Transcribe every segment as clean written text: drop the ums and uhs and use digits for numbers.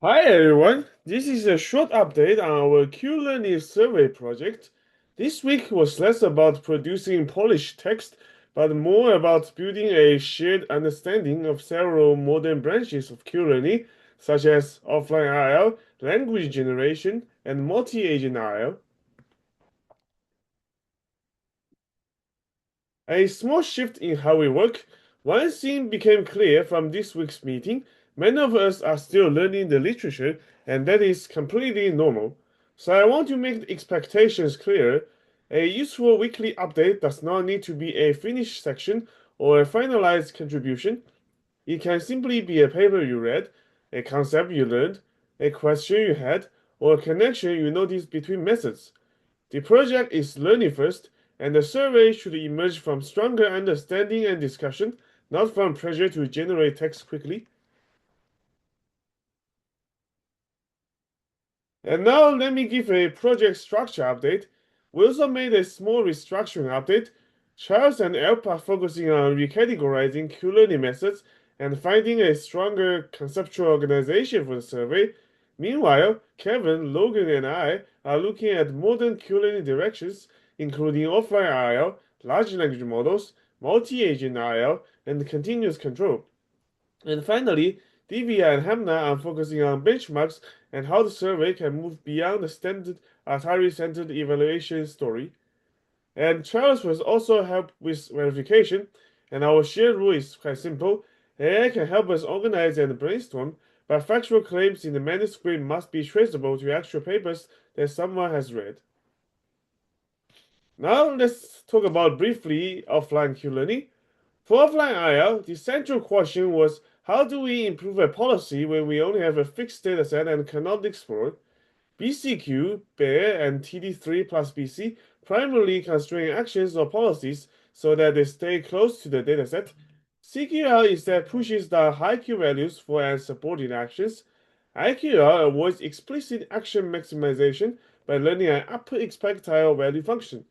Hi everyone, this is a short update on our Q-Learning survey project. This week was less about producing polished text, but more about building a shared understanding of several modern branches of Q-Learning, such as offline IL, language generation, and multi-agent IL. A small shift in how we work. One thing became clear from this week's meeting. Many of us are still learning the literature, and that is completely normal. So I want to make the expectations clear. A useful weekly update does not need to be a finished section or a finalized contribution. It can simply be a paper you read, a concept you learned, a question you had, or a connection you noticed between methods. The project is learning first, and the survey should emerge from stronger understanding and discussion, not from pressure to generate text quickly. And now let me give a project structure update. We also made a small restructuring update. Charles and Elp are focusing on recategorizing Q-learning methods and finding a stronger conceptual organization for the survey. Meanwhile, Kevin, Logan, and I are looking at modern Q-learning directions, including offline IL, large language models, multi-agent IL, and continuous control. And finally, Divya and Hamna are focusing on benchmarks and how the survey can move beyond the standard Atari-centered evaluation story. And Charles will also help with verification, and our shared rule is quite simple. AI can help us organize and brainstorm, but factual claims in the manuscript must be traceable to actual papers that someone has read. Now let's talk about briefly offline Q-learning. For offline IL, the central question was how do we improve a policy when we only have a fixed dataset and cannot explore? BCQ, Bear, and TD3 plus BC primarily constrain actions or policies so that they stay close to the dataset. CQL instead pushes the high Q values for unsupported actions. IQL avoids explicit action maximization by learning an upper expectile value function.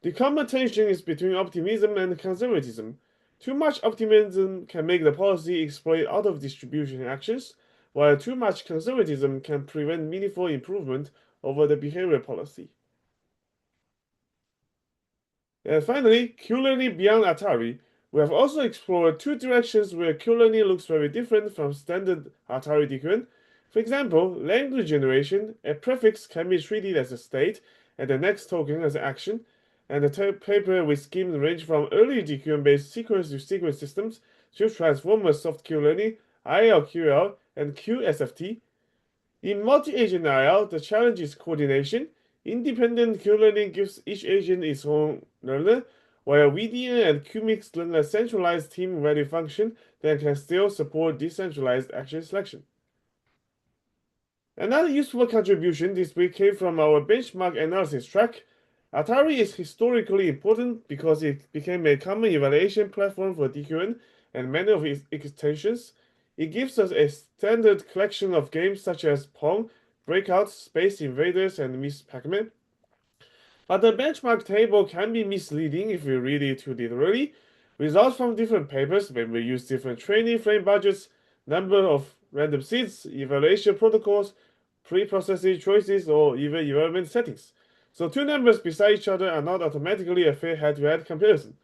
The common tension is between optimism and conservatism. Too much optimism can make the policy exploit out of distribution actions, while too much conservatism can prevent meaningful improvement over the behavior policy. And finally, Q-learning beyond Atari. We have also explored two directions where Q-learning looks very different from standard Atari DQN. For example, language generation, a prefix can be treated as a state and the next token as action, and the paper with schemes range from early DQN-based sequence-to-sequence systems to transformer soft Q-learning, ILQL, and Q-SFT. In multi-agent IL, the challenge is coordination. Independent Q-learning gives each agent its own learner, while VDN and QMIX learn a centralized team value function that can still support decentralized action selection. Another useful contribution this week came from our benchmark analysis track. Atari is historically important because it became a common evaluation platform for DQN and many of its extensions. It gives us a standard collection of games such as Pong, Breakout, Space Invaders, and Miss Pac-Man. But the benchmark table can be misleading if we read it too literally. Results from different papers when we use different training frame budgets, number of random seeds, evaluation protocols, pre-processing choices, or even environment settings. So two numbers beside each other are not automatically a fair head-to-head comparison.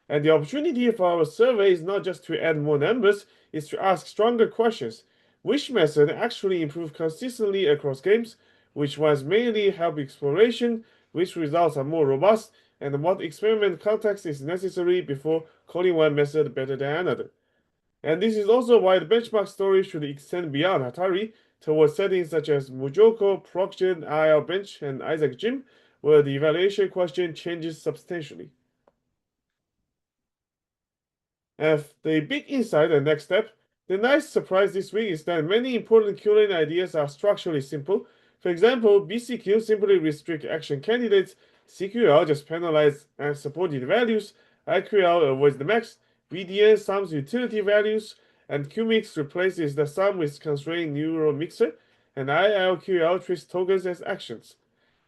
And the opportunity for our survey is not just to add more numbers, it's to ask stronger questions. Which method actually improve consistently across games? Which ones mainly help exploration? Which results are more robust? And what experiment context is necessary before calling one method better than another? And this is also why the benchmark story should extend beyond Atari towards settings such as Mujoko, Procgen, IL Bench, and Isaac Jim, where the evaluation question changes substantially. And the big insight and next step, the nice surprise this week is that many important Q-learning ideas are structurally simple. For example, BCQ simply restricts action candidates, CQL just penalizes unsupported values, IQL avoids the max, VDN sums utility values, and QMIX replaces the sum with constrained neural mixer, and ILQL treats tokens as actions.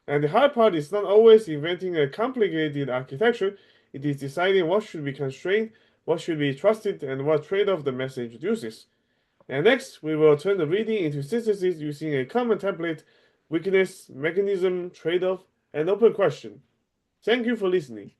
And the hard part is not always inventing a complicated architecture, it is deciding what should be constrained, what should be trusted, and what trade-off the method introduces. And next, we will turn the reading into synthesis using a common template, weakness, mechanism, trade-off, and open question. Thank you for listening.